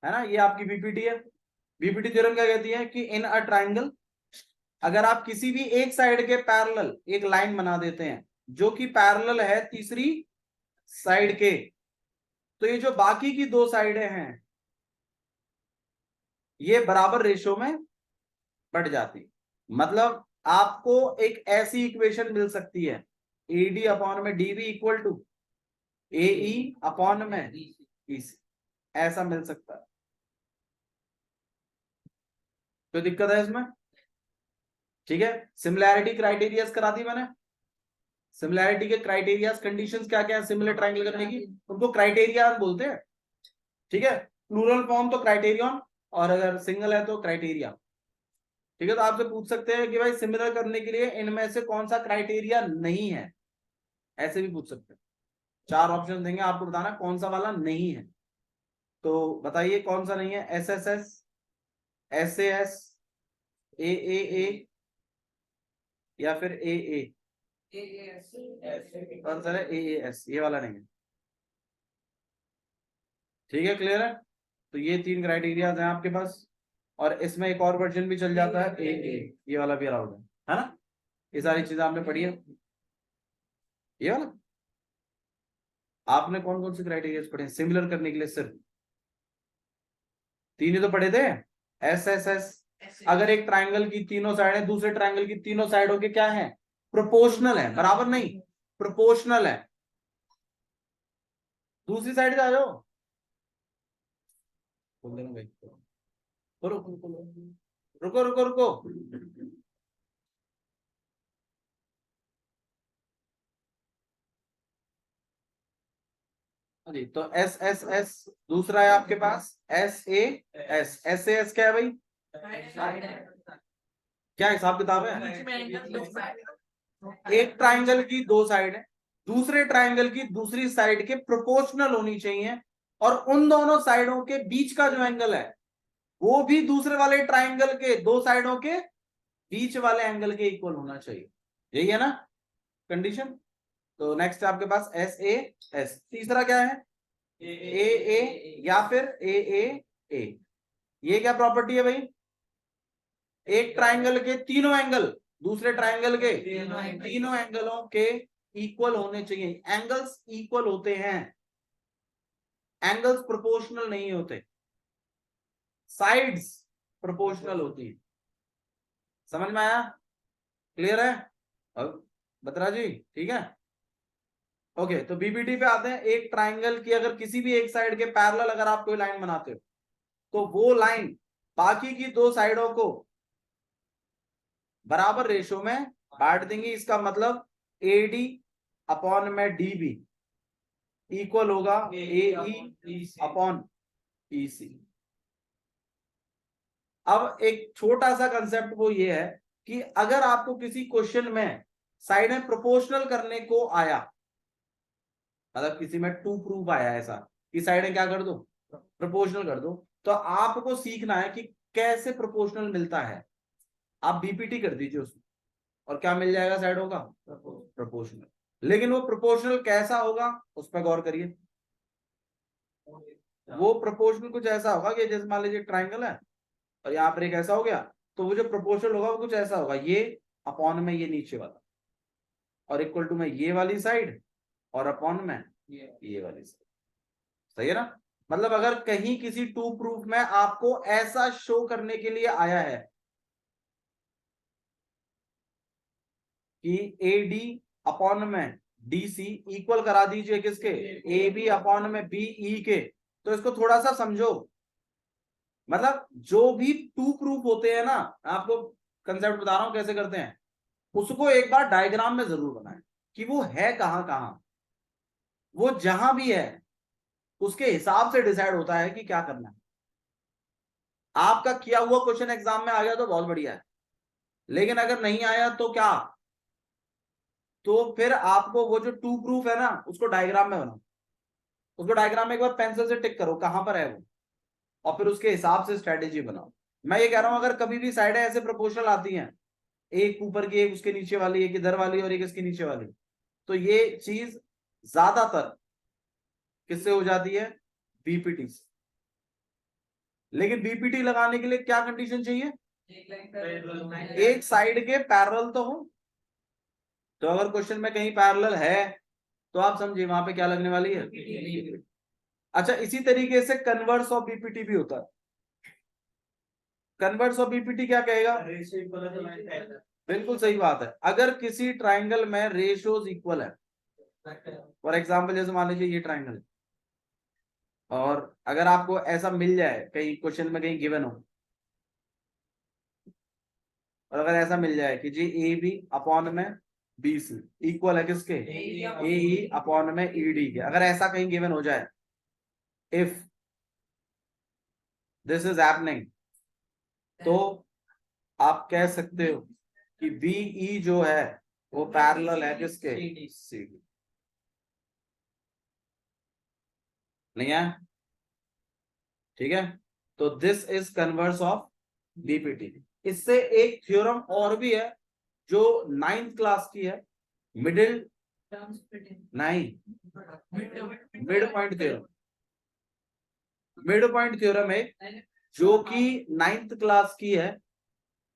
है ना, ये आपकी बीपीटी है। बीपीटी थ्योरम क्या कहती है कि इन अ ट्राइंगल, अगर आप किसी भी एक साइड के पैरेलल एक लाइन बना देते हैं जो कि पैरेलल है तीसरी साइड के, तो ये जो बाकी की दो साइडें हैं ये बराबर रेशो में बढ़ जाती। मतलब आपको एक ऐसी इक्वेशन मिल सकती है, एडी अपॉन में DB equal to AE upon में ईसी, ऐसा मिल सकता है। कोई दिक्कत है इसमें? ठीक है, सिमिलैरिटी क्राइटेरिया करा दी मैंने। सिमिलैरिटी के क्राइटेरिया कंडीशंस क्या क्या है सिमिलर ट्राइंगल करने की, उनको क्राइटेरिया बोलते हैं। ठीक है, प्लूरल फॉर्म तो क्राइटेरियन, और अगर सिंगल है तो क्राइटेरिया। ठीक है, तो आपसे पूछ सकते हैं कि भाई सिमिलर करने के लिए इनमें से कौन सा क्राइटेरिया नहीं है, ऐसे भी पूछ सकते हैं। 4 ऑप्शन देंगे, आपको बताना कौन सा वाला नहीं है। तो बताइए कौन सा नहीं है, S S S, S S, A या फिर ए कौन सा है, ए एस, ये वाला नहीं है। ठीक है, क्लियर है? तो ये 3 क्राइटेरिया हैं आपके पास, और इसमें एक और वर्जन भी चल जाता है ए, ये वाला भी अलाउड है ना? ये सारी चीजें आपने पढ़ी है। ये वाला आपने कौन कौन से क्राइटेरिया पढ़े सिमिलर करने के लिए? सिर्फ 3 ही तो पढ़े थे, एस एस एस। अगर एक ट्राइंगल की तीनों साइड है, दूसरे ट्राइंगल की तीनों साइडों के क्या है, प्रोपोर्शनल है, बराबर नहीं, प्रोपोर्शनल है। दूसरी साइड आ जाओ, रुको रुको रुको रुको, जी तो एस एस एस दूसरा है आपके पास, S A S. S A S क्या है भाई, क्या हिसाब किताब है? एक ट्राइंगल की 2 साइड है, दूसरे ट्राइंगल की दूसरी साइड के प्रोपोर्शनल होनी चाहिए, और उन दोनों साइडों के बीच का जो एंगल है वो भी दूसरे वाले ट्राइंगल के 2 साइडों के बीच वाले एंगल के इक्वल होना चाहिए। यही है ना कंडीशन? तो नेक्स्ट आपके पास एस ए एस। तीसरा क्या है, ए या फिर ए। ये क्या प्रॉपर्टी है भाई, एक ट्राइंगल के तीनों एंगल दूसरे ट्राइंगल के तीनों एंगलों के इक्वल होने चाहिए। एंगल्स इक्वल होते हैं, एंगल्स प्रोपोर्शनल नहीं होते, साइड्स प्रोपोर्शनल होती है। समझ में आया? क्लियर है? अब बत्रा जी ठीक है, ओके। तो बीबीटी पे आते हैं। एक ट्राइंगल की अगर किसी भी एक साइड के पैरेलल अगर आप कोई लाइन बनाते हो तो वो लाइन बाकी की 2 साइडों को बराबर रेशो में बांट देंगे। इसका मतलब एडी अपॉन में डीबी इक्वल होगा ए अपॉन ईसी। अब एक छोटा सा कंसेप्ट वो ये है कि अगर आपको किसी क्वेश्चन में साइडें प्रोपोर्शनल करने को आया, मतलब किसी में टू प्रूफ आया ऐसा कि साइडें क्या कर दो, प्रोपोर्शनल कर दो, तो आपको सीखना है कि कैसे प्रोपोर्शनल मिलता है। आप बीपीटी कर दीजिए उसमें, और क्या मिल जाएगा साइडों का, प्रोपोर्शनल। लेकिन वो प्रोपोर्शनल कैसा होगा उस पर गौर करिए। वो प्रोपोर्शनल कुछ ऐसा होगा कि जैसे मान लीजिए ट्राइंगल है और यहाँ पर एक ऐसा हो गया, तो वो जो प्रोपोर्शनल होगा वो कुछ ऐसा होगा, ये अपॉन में ये नीचे वाला, और इक्वल टू में ये वाली साइड, और अपॉन में ये वाली साइड। सही है ना? मतलब अगर कहीं किसी टू प्रूफ में आपको ऐसा शो करने के लिए आया है कि ए डी अपॉन में डी सी इक्वल करा दीजिए किसके, ए बी अपॉन में बी ई के, तो इसको थोड़ा सा समझो। मतलब जो भी टू प्रूफ होते हैं ना, आपको कंसेप्ट बता रहा हूं कैसे करते हैं, उसको एक बार डायग्राम में जरूर बनाएं कि वो है कहां कहां। वो जहां भी है उसके हिसाब से डिसाइड होता है कि क्या करना है। आपका किया हुआ क्वेश्चन एग्जाम में आ गया तो बहुत बढ़िया है, लेकिन अगर नहीं आया तो क्या, तो फिर आपको वो जो टू प्रूफ है ना उसको डायग्राम में बनाओ। उसको डायग्राम में एक बार पेंसिल से टिक करो कहां पर है वो, और फिर उसके हिसाब से स्ट्रेटेजी बनाओ। मैं ये कह रहा हूं अगर कभी भी साइडें ऐसे प्रोपोर्शनल आती हैं, एक ऊपर की एक उसके नीचे वाली, एक इधर वाली और एक इसके नीचे वाली, तो ये चीज ज्यादातर किससे हो जाती है, बीपीटी से। लेकिन बीपीटी लगाने के लिए क्या कंडीशन चाहिए, एक साइड के पैरेलल तो हो। तो अगर क्वेश्चन में कहीं पैरेलल है तो आप समझिए वहां पे क्या लगने वाली है। अच्छा, इसी तरीके से कन्वर्स ऑफ बीपीटी भी होता है। कन्वर्स ऑफ बीपीटी क्या कहेगा, बिल्कुल सही बात है। अगर किसी ट्राइंगल में रेशियोज इक्वल है, फॉर एग्जाम्पल जैसे मान लीजिए ये ट्राइंगल, और अगर आपको ऐसा मिल जाए कहीं क्वेश्चन में कहीं गिवन हो, और अगर ऐसा मिल जाए कि जी ए बी अपॉन में बी सी इक्वल है किसके, ए ई अपॉन में ई डी के, अगर ऐसा कहीं गिवन हो जाए, इफ दिस इज हैपनिंग, तो आप कह सकते हो कि बीई जो है वो पैरेलल है किसके, सी डी। नहीं है, ठीक है। तो this is converse of BPT. इससे एक थ्योरम और भी है जो 9th क्लास की है, मिडिल नहीं, mid point theorem. Mid point theorem है जो कि 9th क्लास की है,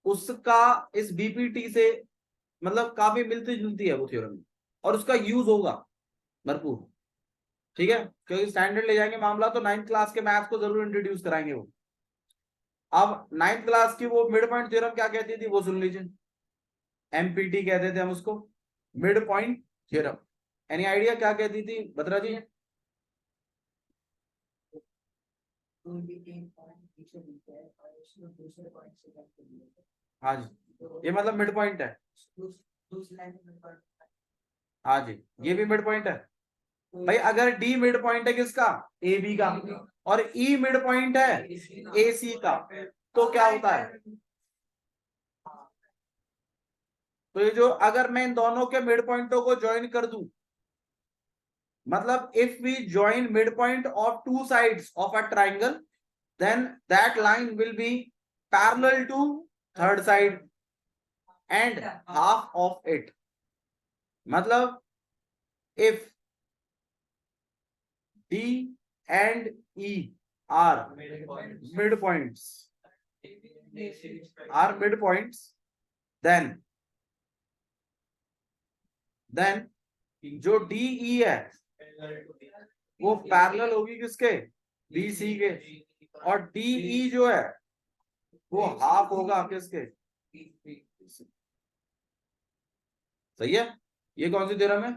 उसका इस बीपीटी से मतलब काफी मिलती जुलती है वो थ्योरम, और उसका यूज होगा भरपूर, ठीक है। क्योंकि स्टैंडर्ड ले जाएंगे मामला तो 9th क्लास के मैथ्स को जरूर इंट्रोड्यूस कराएंगे वो। अब 9th क्लास की वो मिड पॉइंट थ्योरम क्या कहती थी वो सुन लीजिए, एमपीटी कहते थे हम उसको, mid point theorem. Any idea क्या कहती थी बत्रा जी? हाँ जी, ये मतलब मिड पॉइंट है। हाँ जी, ये भी मिड पॉइंट है भाई। अगर डी मिड पॉइंट है किसका, ए बी का, और ई मिड पॉइंट है ए सी का, तो क्या होता है, तो ये जो अगर मैं इन दोनों के मिड पॉइंटों को ज्वाइन कर दूं, मतलब if we join mid point of two sides of a triangle, then that line will be parallel to third side and half of it. मतलब if D and E are midpoints, then जो DE है वो parallel होगी किसके, BC के, और DE जो है वो हाफ होगा किसके, सही है। ये कौन सी थ्योरम है,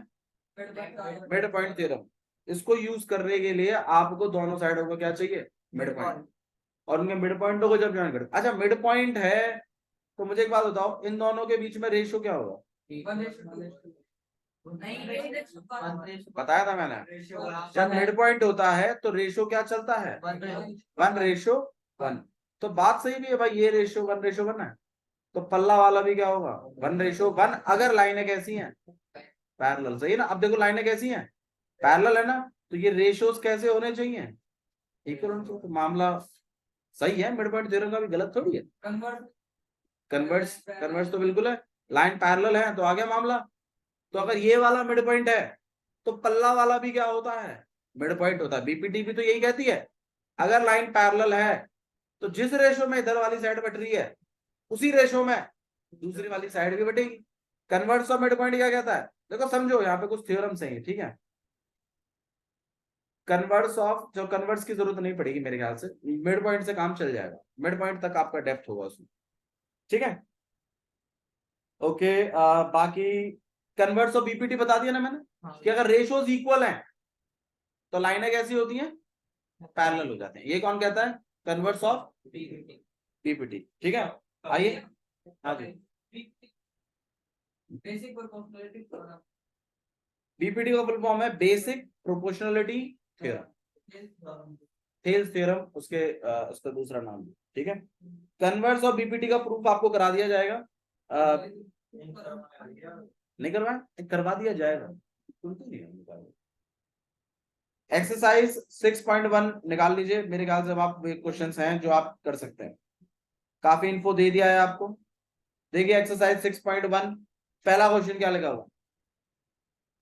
मिड पॉइंट थ्योरम। इसको यूज करने के लिए आपको दोनों साइडों को क्या चाहिए, मिड पॉइंट, और उनके मिड पॉइंटों को जब ज्वाइन कर, अच्छा मिड पॉइंट है तो मुझे एक बात बताओ, इन दोनों के बीच में रेशियो क्या होगा, बताया था मैंने, जब मिड पॉइंट होता है तो रेशियो क्या चलता है, 1:1। तो बात सही भी है भाई, ये रेशियो 1:1 है, तो पल्ला वाला भी क्या होगा 1:1, अगर लाइनें कैसी हैं, पैरेलल। सही है ना। अब देखो लाइनें कैसी हैं, पैरेलल है ना, तो ये रेशियोज कैसे होने चाहिए, इक्वल होने चाहिए। तो मामला सही है, मिड पॉइंट थ्योरम का भी गलत थोड़ी है। कन्वर्स तो बिल्कुल है, लाइन पैरेलल है तो आ गया मामला। तो अगर ये वाला मिड पॉइंट है तो पल्ला वाला भी क्या होता है, मिड पॉइंट होता है। बीपीटी भी तो यही कहती है, अगर लाइन पैरेलल है तो जिस रेशो में इधर वाली साइड बट रही है उसी रेशो में दूसरी वाली साइड भी बटेगी। कन्वर्स ऑफ मिड पॉइंट क्या कहता है, देखो समझो यहाँ पे कुछ थ्योरम्स हैं, ठीक है। कन्वर्स ऑफ, जो कन्वर्स की जरूरत नहीं पड़ेगी मेरे ख्याल से, मिड पॉइंट से काम चल जाएगा, मिड पॉइंट तक आपका डेप्थ होगा उसमें, ठीक है। ओके, बाकी कन्वर्स ऑफ बीपीटी बता दिया ना मैंने, कि अगर रेशियोज इक्वल हैं तो लाइनें कैसी होती हैं, पैरेलल हो जाते हैं। ये कौन कहता है, कन्वर्स ऑफ बीपीटी, ठीक है। आइए, हाँ जी, बीपीटी का फुल फॉर्म है basic proportionality theorem, Thales theorem उसका दूसरा नाम, ठीक है। कन्वर्स ऑफ बीपीटी का प्रूफ आपको करा दिया जाएगा, नहीं करवा दिया जाएगा। एक्सरसाइज 6.1 निकाल लीजिए, मेरे ख्याल से आप क्वेश्चंस हैं जो आप कर सकते हैं, काफी इन्फो दे दिया है आपको। देखिए एक्सरसाइज 6.1, पहला क्वेश्चन क्या लगा हुआ,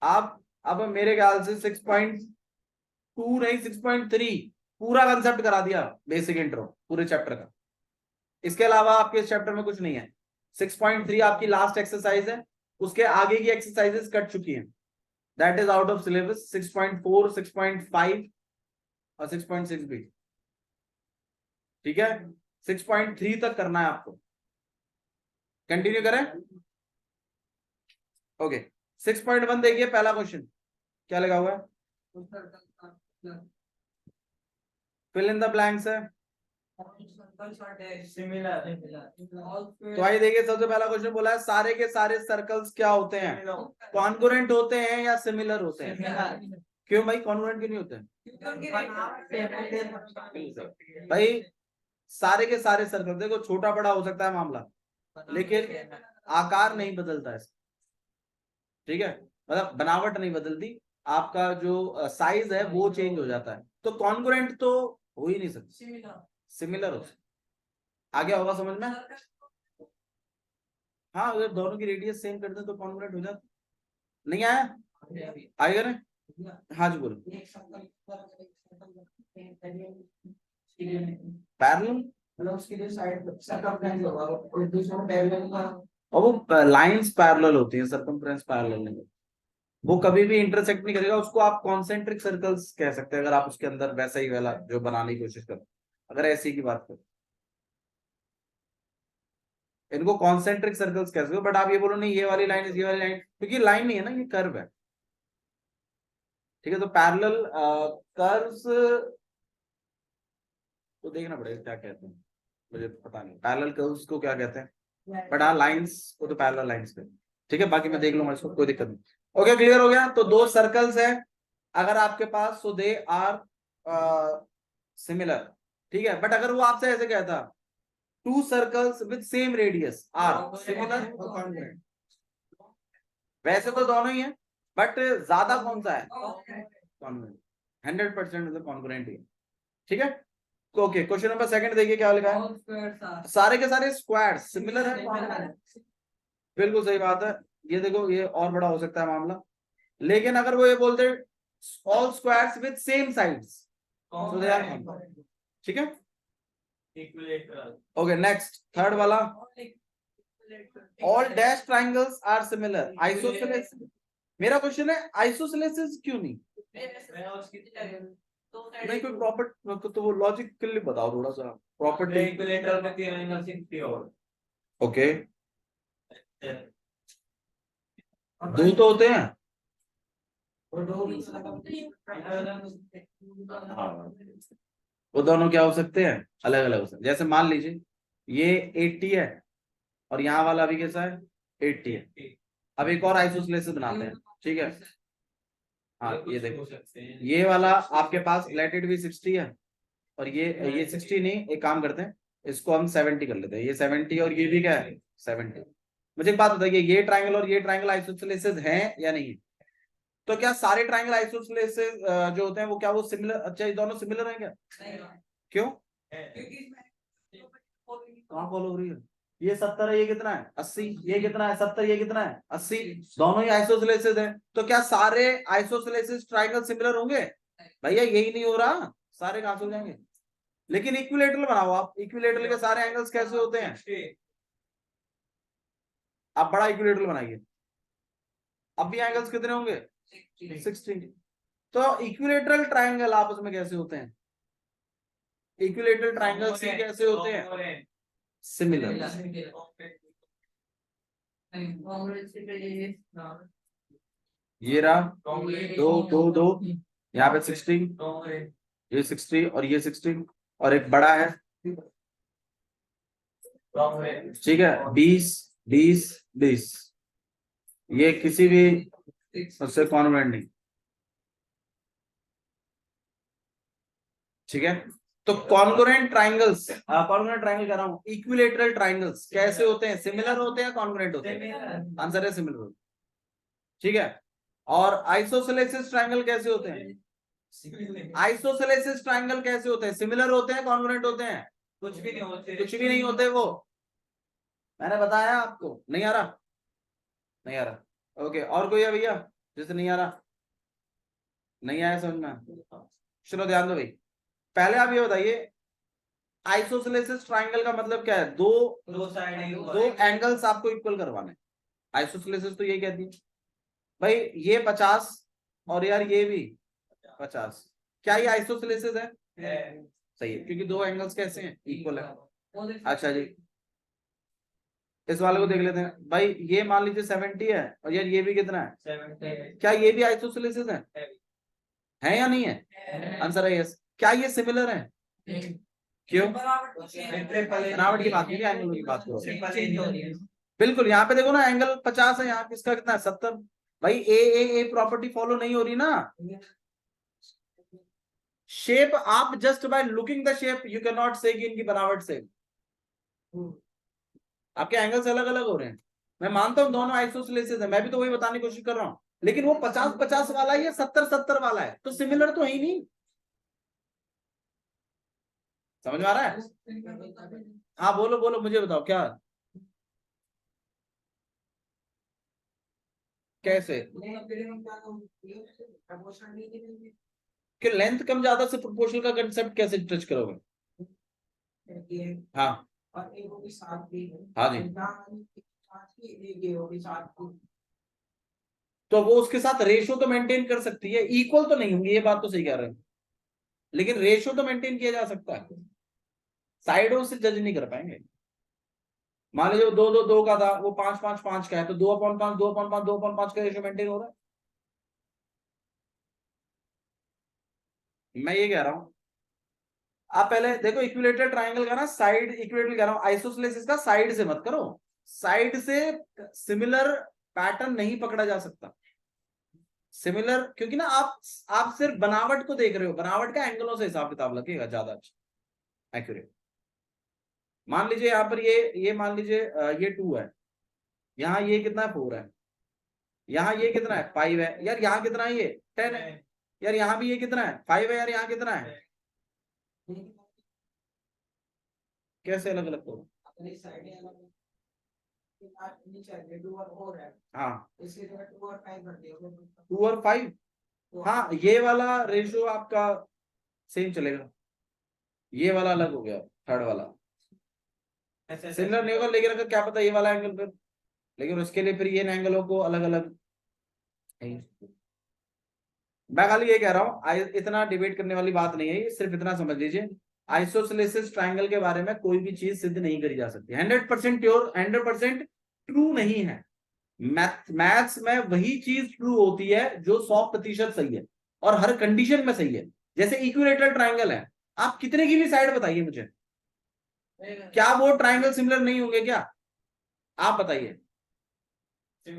आप अब मेरे ख्याल से 6.2 नहीं 6.3 पूरा कंसेप्ट करा दिया, बेसिक इंट्रो पूरे चैप्टर का। इसके अलावा आपके इस चैप्टर में कुछ नहीं है। 6.3 आपकी लास्ट एक्सरसाइज है, उसके आगे की एक्सरसाइजेस कट चुकी हैं, that is out of syllabus. 6.4, 6.5 और 6.6 भी, ठीक है। 6.3 तक करना है आपको। कंटिन्यू करें, ओके। 6.1 देखिए, पहला क्वेश्चन क्या लगा हुआ है, फिल इन द ब्लैंक्स है। तो आइए देखिए, सबसे पहला क्वेश्चन बोला है सारे के सारे सर्कल्स क्या होते हैं, कॉन्ग्रुएंट होते हैं या सिमिलर होते हैं। क्यों भाई, कॉन्ग्रुएंट क्यों नहीं होते हैं भाई? सारे के सारे सर्कल, देखो छोटा बड़ा हो सकता है मामला, लेकिन आकार नहीं बदलता है, ठीक है। मतलब बनावट नहीं बदलती, आपका जो साइज है वो चेंज हो जाता है। तो कॉन्ग्रुएंट तो हो ही नहीं सकता, सिमिलर हो सकता। आ गया होगा समझ में? हाँ, अगर दोनों की रेडियस सेम कर दे तो कॉन्ग्रुएंट हो जाता। नहीं आया, आएगा ना? हाँ जी बोलो। पैरेलल, और वो लाइंस पैरेलल होती है, सर्कमफ्रेंस पैरेलल नहीं। वो कभी भी इंटरसेक्ट नहीं करेगा, उसको आप कॉन्सेंट्रिक सर्कल्स कह सकते हैं, अगर आप उसके अंदर वैसा ही वाला जो बनाने की कोशिश करो, अगर ऐसी की बात करो, इनको कॉन्सेंट्रिक सर्कल्स कह सकते हो। बट आप ये बोलो नहीं ये वाली लाइन, ये वाली लाइन, क्योंकि लाइन नहीं है ना, ये कर्व है, ठीक है। तो पैरेलल कर्व्स तो देखना पड़ेगा क्या कहते हैं, मुझे पता नहीं पैरेलल कर्व्स को क्या कहते हैं, बट हाँ लाइंस को तो पैरेलल लाइंस पे, ठीक है। बाकी मैं देख लूंगा इसको, कोई दिक्कत नहीं। ओके, क्लियर हो गया। तो दो सर्कल्स है अगर आपके पास, सो दे आर सिमिलर, ठीक है। बट अगर वो आपसे ऐसे कहता two circles with same radius are similar और कॉन्ग्रुएंट, वैसे तो दोनों ही है, बट ज्यादा कौन सा है, कॉन्ग्रुएंट। 100% मतलब कॉन्ग्रुएंट ही, ठीक है। ओके, क्वेश्चन नंबर सेकंड देखिए क्या लिखा है, सारे के सारे स्क्वायर्स सिमिलर है। बिल्कुल सही बात है, ये देखो ये और बड़ा हो सकता है मामला, लेकिन अगर वो ये बोलते all squares with same sides, तो दे आर कॉन्ग्रुएंट, ठीक है। ओके, नेक्स्ट थर्ड वाला, all dash triangles are similar isosceles. मेरा क्वेश्चन है आइसोसेलेसिस क्यों नहीं, नहीं कोई प्रॉपर्टी तो वो लॉजिकली बताओ थोड़ा सा प्रॉपर्टी। ओके, दो तो होते हैं, हाँ, वो दोनों क्या हो सकते हैं, अलग अलग हो सकते हैं। जैसे मान लीजिए ये 80 है और यहाँ वाला भी कैसा है, 80 है। अब एक और आइसोसेलेसिस बनाते हैं, ठीक है। हाँ ये देखो, ये वाला आपके पास लेट भी 60 है, और ये 60 नहीं, एक काम करते हैं इसको हम 70 कर लेते हैं। ये 70 और ये भी क्या है, 70। मुझे एक बात बताइए, ये ट्राइंगल और ये ट्राइंगल आइसोसेलेसिस हैं या नहीं? तो क्या सारे ट्राइंगल आइसोसेलेसिस जो होते हैं वो क्या वो सिमिलर, अच्छा ये दोनों सिमिलर हैं क्या? क्यों, कहाँ फॉलो हो रही है? ये 70 है, ये कितना है 80, ये कितना है 70, ये कितना है 80, दोनों ही आइसोसेलेसिस है। तो क्या सारे आइसोसेलेसिस ट्राइंगल सिमिलर होंगे? भैया यही नहीं हो रहा, सारे कहां से हो जाएंगे? लेकिन इक्विलेटरल बनाओ आप, इक्विलेटरल के सारे एंगल्स कैसे होते हैं? आप बड़ा इक्विलेटरल बनाइए, अब भी एंगल्स कितने होंगे, 60। तो इक्विलेटरल ट्राइंगल आपस में कैसे होते हैं, इक्विलेटरल ट्राइंगल से कैसे होते हैं, सिमिलर। ये रहा दो दो दो, यहाँ पे 60, ये 60 और ये 60, और एक बड़ा है, ठीक है, 20 20 20, ये किसी भी उससे कॉन्वेंट नहीं, ठीक है। तो कॉन्ग्रुएंट ट्राइंगल्स, कॉन्ग्रुएंट ट्राइंगल कह रहा हूं, इक्विलेटरल ट्राइंगल्स कैसे होते हैं, सिमिलर होते हैं कॉन्ग्रुएंट होते हैं? आंसर है सिमिलर होते, ठीक है। और आइसोसेलेसिस ट्राइंगल कैसे होते हैं, आइसोसेलेसिस ट्राइंगल कैसे होते हैं, सिमिलर होते हैं कॉन्ग्रुएंट होते हैं? कुछ भी नहीं होते, कुछ भी नहीं होते वो, मैंने बताया आपको। नहीं आ रहा, नहीं आ रहा, ओके। और कोई है भैया जिसे नहीं आ रहा, नहीं आया समझ में? चलो ध्यान दो भाई, पहले आप ये बताइए आइसोसेलेसिस ट्राइंगल का मतलब क्या है? दो साइड दो एंगल्स आपको इक्वल करवाने। आइसोसेलेसिस तो यही कहती है भाई, ये 50 और यार ये भी 50, क्या ये आइसोसेलेसिस है? सही है, क्योंकि दो एंगल्स कैसे हैं? इक्वल है। अच्छा जी, इस वाले को देख लेते हैं भाई, ये मान लीजिए 70 है और यार ये भी कितना है? 70। क्या ये भी आइसोसेलेसिस है या नहीं है? आंसर है यस। क्या ये सिमिलर है? क्यों? बनावट की बात नहीं, एंगल की बात करो। बिल्कुल, यहाँ पे देखो ना, एंगल 50 है, यहाँ किसका कितना है? 70। भाई ए प्रॉपर्टी फॉलो नहीं हो रही ना। शेप, आप just by looking the shape you can not से कि इनकी बनावट से आपके एंगल्स अलग अलग हो रहे हैं। मैं मानता हूं दोनों आइसोसेलेसिस है, मैं भी तो वही बताने की कोशिश कर रहा हूं, लेकिन वो 50-50 वाला है या 70-70 वाला है, तो सिमिलर तो है ही नहीं। समझ में आ रहा है? हाँ बोलो बोलो, मुझे बताओ क्या कैसे कि लेंथ कम ज्यादा से प्रोपोर्शनल का कंसेप्ट कैसे टच करोगे? हाँ हाँ जी, तो वो उसके साथ रेशो तो मेंटेन कर सकती है, इक्वल तो नहीं होंगे, ये बात तो सही कह रहे हैं, लेकिन रेशो तो मेंटेन किया जा सकता है। साइडों से जज नहीं कर पाएंगे। मान लीजिए 2-2-2 का था, वो 5-5-5 का है, तो 2/5 2/5 2/5 का रेशो मेंटेन हो रहा है। मैं ये कह रहा हूं, आप पहले देखो इक्विलेटरल ट्राइंगल का ना साइड इक्विलेटरल कह रहा हूं, आइसोसेलेसिस का साइड से मत करो। साइड से सिमिलर पैटर्न नहीं पकड़ा जा सकता। सिमिलर क्योंकि ना आप सिर्फ बनावट को देख रहे हो, बनावट का एंगलों से हिसाब किताब लगेगा ज्यादा अच्छा एक्यूरेट। मान लीजिए यहाँ पर ये मान लीजिए ये 2 है, यहाँ ये कितना है? 4 है, यहाँ ये कितना है? 5 है यार, यहाँ कितना है? ये 10 है यार, यहाँ भी ये कितना है? 5 है यार, यहाँ कितना है? कैसे अलग अलग करो? हाँ 2 और 5, हाँ ये वाला रेशियो आपका सेम चलेगा, ये वाला अलग हो गया, थर्ड वाला सिमिलर नहीं होगा, लेकिन अगर क्या पता ये वाला एंगल फिर, लेकिन उसके लिए फिर ये एंगलों को अलग अलग। मैं खाली ये कह रहा हूं, इतना डिबेट करने वाली बात नहीं है, ये सिर्फ इतना समझ लीजिए, आइसोसेलेसिस ट्राइंगल के बारे में कोई भी चीज सिद्ध नहीं करी जा सकती, 100% प्योर 100% ट्रू नहीं है। मैथ्स में वही चीज ट्रू होती है जो 100% सही है और हर कंडीशन में सही है। जैसे इक्विलेटरल ट्राइंगल है, आप कितने की भी साइड बताइए मुझे, क्या वो ट्राइंगल सिमिलर नहीं होंगे क्या? आप बताइए,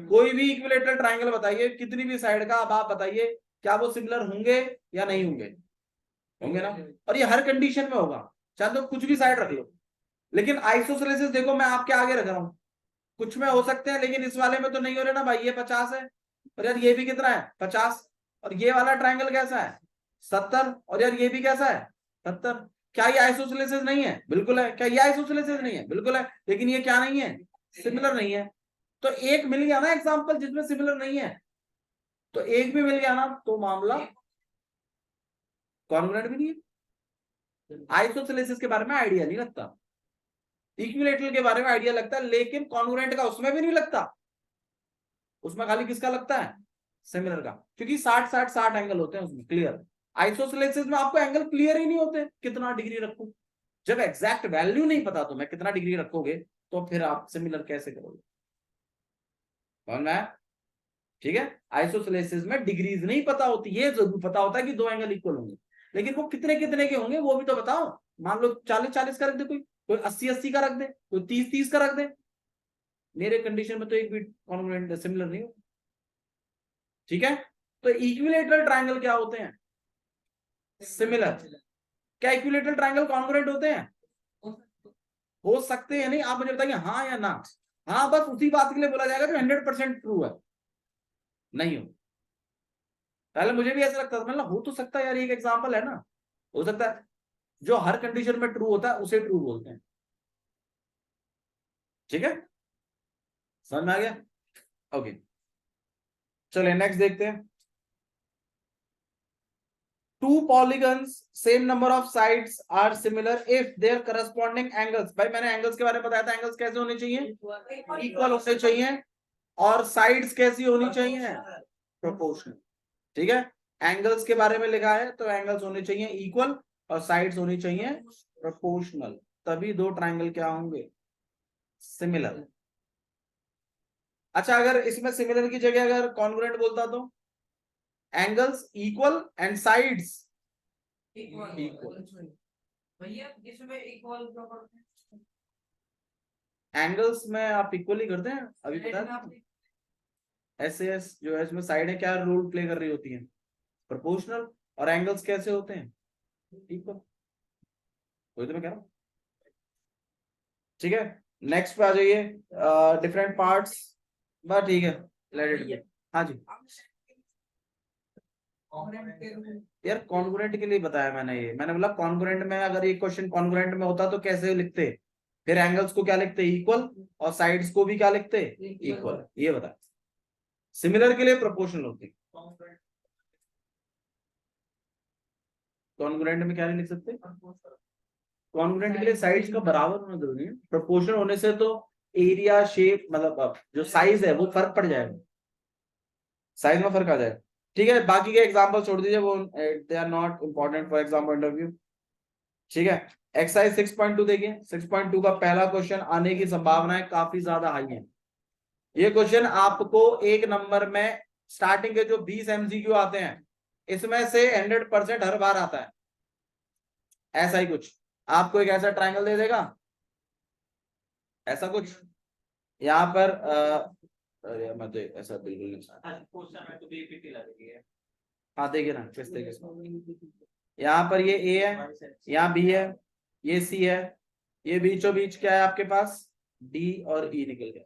कोई भी इक्विलेटरल ट्राइंगल बताइए कितनी भी साइड का, अब आप बताइए क्या वो सिमिलर होंगे या नहीं होंगे? होंगे ना, और ये हर कंडीशन में होगा, चाहे तो कुछ भी साइड रख लो। लेकिन आइसोसेलेसिस देखो मैं आपके आगे रख रहा हूं, कुछ में हो सकते हैं लेकिन इस वाले में तो नहीं हो रहे ना भाई, ये 50 है और यार ये भी कितना है? 50, और ये वाला ट्राइंगल कैसा है? 70, और यार ये भी कैसा है? 70। क्या ये आइसोसेलेसिस नहीं है? बिल्कुल है। क्या ये आइसोसेलेसिस नहीं है? बिल्कुल है, लेकिन ये क्या नहीं है? सिमिलर नहीं है। तो एक मिल गया ना एग्जाम्पल जिसमें सिमिलर नहीं है, तो एक भी मिल गया ना तो मामला कॉन्ग्रुएंट भी नहीं है। आइसोसेलेसिस के बारे में आइडिया नहीं लगता, इक्विलेटरल के बारे में आइडिया लगता है, लेकिन कॉन्ग्रुएंट का उसमें भी नहीं लगता। उसमें खाली किसका लगता है? सिमिलर का, क्योंकि 60-60-60 एंगल होते हैं उसमें क्लियर। आइसोसेलेसिस में आपको एंगल क्लियर ही नहीं होते, कितना डिग्री रखूं? जब एग्जैक्ट वैल्यू नहीं पता तो मैं कितना डिग्री रखोगे, तो फिर आप सिमिलर कैसे करोगे? समझ में आया? ठीक है, आइसोसेलेसिस में डिग्रीज नहीं पता होती, ये जरूर पता होता है कि दो एंगल इक्वल होंगे, लेकिन वो कितने कितने के होंगे वो भी तो बताओ। मान लो 40-40 का रख दे, कोई 80-80 का रख दे, कोई 30-30 का रख दे, मेरे कंडीशन में तो एक भी कॉन्ग्रुएंट सिमिलर नहीं हो। ठीक है, तो इक्विलेटरल ट्राइंगल क्या होते हैं? सिमिलर। क्या इक्विलेटरल ट्राइंगल कॉन्ग्रुएंट होते हैं? हो सकते हैं, नहीं आप मुझे बताइए हाँ या ना। हाँ बस उसी बात के लिए बोला जाएगा जो 100% ट्रू है, नहीं हो। पहले मुझे भी ऐसा लगता था, मतलब हो तो सकता है यार, एक एग्जांपल है ना, हो सकता है, जो हर कंडीशन में ट्रू होता है उसे ट्रू बोलते हैं। ठीक है, समझ में आ गया? ओके, चलिए नेक्स्ट देखते हैं। Two polygons same number of sides are similar if their corresponding angles. भाई मैंने एंगल्स के बारे में बताया था, एंगल्स कैसे होने चाहिए, इक्वल होने चाहिए, और साइड्स कैसी होनी चाहिए, प्रोपोर्शनल। ठीक है, एंगल्स के बारे में लिखा है तो एंगल्स होने चाहिए इक्वल और साइड्स होनी चाहिए प्रोपोर्शनल, तभी दो ट्रायंगल क्या होंगे, सिमिलर। अच्छा, अगर इसमें सिमिलर की जगह अगर कॉन्ग्रुएंट बोलता तो angles equal and sides equal. भैया इसमें इक्वल क्यों करते हैं? एंगल्स में आप इक्वल ही करते हैं, अभी पता है एस जो है इसमें साइड है क्या रोल प्ले कर रही होती है, प्रोपोर्शनल, और एंगल्स कैसे होते हैं, इक्वल। वही तो मैं कह रहा हूं। ठीक है, नेक्स्ट पे आ जाइए, डिफरेंट पार्ट्स। बस ठीक है, लेट इट गो। हाँ जी यार, कॉन्ग्रुएंट के लिए बताया मैंने, ये मैंने बोला कॉन्ग्रुएंट में अगर ये क्वेश्चन कॉन्ग्रुएंट में होता तो कैसे लिखते, फिर एंगल्स को क्या लिखते, इक्वल, और साइड्स को भी क्या लिखते, इक्वल, ये बता। सिमिलर के लिए प्रोपोर्शनल होती, कॉन्ग्रुएंट में क्या नहीं लिख सकते, कॉन्ग्रुएंट के लिए साइड्स का बराबर होना जरूरी है, प्रोपोर्शनल होने से तो एरिया शेप मतलब जो साइज है वो फर्क पड़ जाएगा, साइज में फर्क आ जाएगा। ठीक है, बाकी के एग्जांपल छोड़ दीजिए, वो they are not important for exam point of view. ठीक है, एक्सरसाइज 6.2 देखिए, 6.2 का पहला क्वेश्चन आने की संभावनाएं काफी ज्यादा हाई है। ये क्वेश्चन आपको एक नंबर में स्टार्टिंग के जो 20 MCQ आते हैं इसमें से 100% हर बार आता है। ऐसा ही कुछ आपको एक ऐसा ट्रायंगल दे देगा, ऐसा कुछ यहाँ पर अरे मैं तो ऐसा बिल्कुल नहीं, हाँ देखिए ना किस तरीके से, यहाँ पर ये ए है, यहाँ बी है, ये सी है, ये बीचों बीच क्या है आपके पास, डी और ई निकल गया,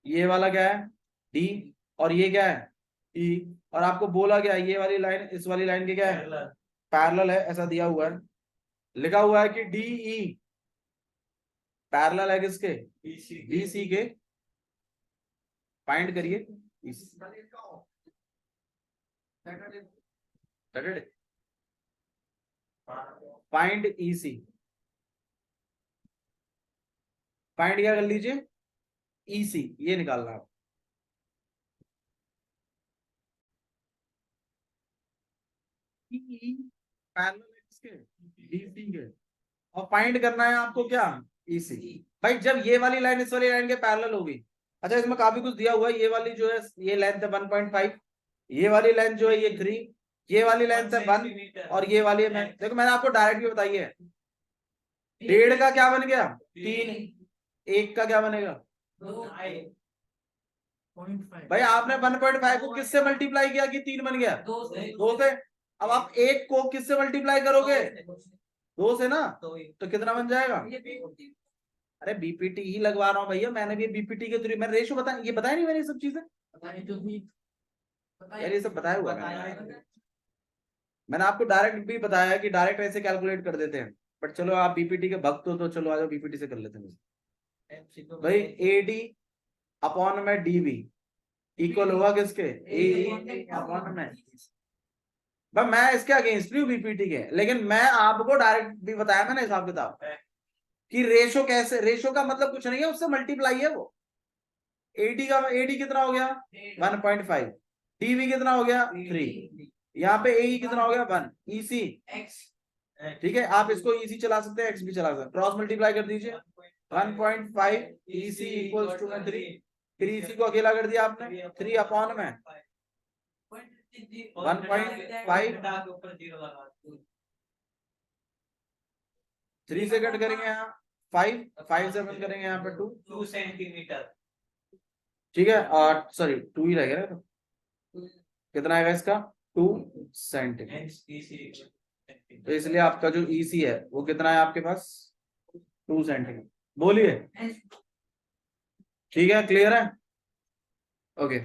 ये वाला क्या है, डी, और ये क्या है, ई, और आपको बोला गया ये वाली लाइन इस वाली लाइन के क्या है, पैरेलल है, ऐसा दिया हुआ है, लिखा हुआ है कि डी ई पैरेलल है किसके, बी सी के, फाइंड करिए, फाइंड ई सी, फाइंड क्या कर लीजिए, ई सी, ये निकालना आप, के, और फाइंड करना है आपको क्या, ईसी। भाई जब ये वाली लाइन इस वाली लाइन के पैरेलल होगी, अच्छा इसमें काफी कुछ दिया हुआ है, ये वाली जो है ये लेंथ है 1.5, ये वाली लेंथ जो है ये 3, ये वाली लेंथ है 1, और ये वाली है, देखो मैंने आपको डायरेक्ट भी बताई है, 1.5 का क्या बन गया 3, 1 का क्या बनेगा, भाई आपने 1.5 को किससे मल्टीप्लाई किया कि 3 बन गया, 2 से। अब आप 1 को किससे मल्टीप्लाई करोगे, 2 से ना, तो कितना बन जाएगा, अरे बीपीटी ही लगवा रहा हूँ भैया, मैंने भी बीपीटी के थ्रू, मैंने रेशो बताया, ये बताया नहीं मैंने ये सब चीजें, यार ये सब बताया हुआ मैंने आपको डायरेक्ट भी बताया कि डायरेक्ट ऐसे कैलकुलेट कर देते हैं, बट चलो आप बीपीटी के भक्त हो तो चलो आ जाओ बीपीटी से कर लेते हैं। भाई एडी अपॉन में डीबी इक्वल होगा किसके, ए अपॉन में, भाई मैं इसके अगेंस्ट नहीं हूँ बीपीटी के, लेकिन मैं आपको डायरेक्ट भी बताया मैंने हिसाब किताब कि रेशो कैसे, रेशो का मतलब कुछ नहीं है, उससे मल्टीप्लाई है वो, एडी का एडी कितना हो गया 1.5, डीवी कितना हो गया 3, यहाँ पे ए कितना हो गया 1, ईसी, ठीक है आप इसको ईसी चला सकते हैं, एक्स भी चला सकते हैं, क्रॉस मल्टीप्लाई कर दीजिए, 1.5 ईसी इक्वल्स टू 3, फिर ईसी को अकेला कर दिया आपने, 3 अपॉन में 1.5, 3 से कट करेंगे यहाँ 5 से कट करेंगे यहाँ पे 2 सेंटीमीटर, ठीक है, और सॉरी 2 ही रहेगा, तो कितना आएगा इसका 2 सेंटीमीटर, तो इसलिए आपका जो ईसी है वो कितना है आपके पास 2 सेंटीमीटर, बोलिए, ठीक है, क्लियर है, ओके।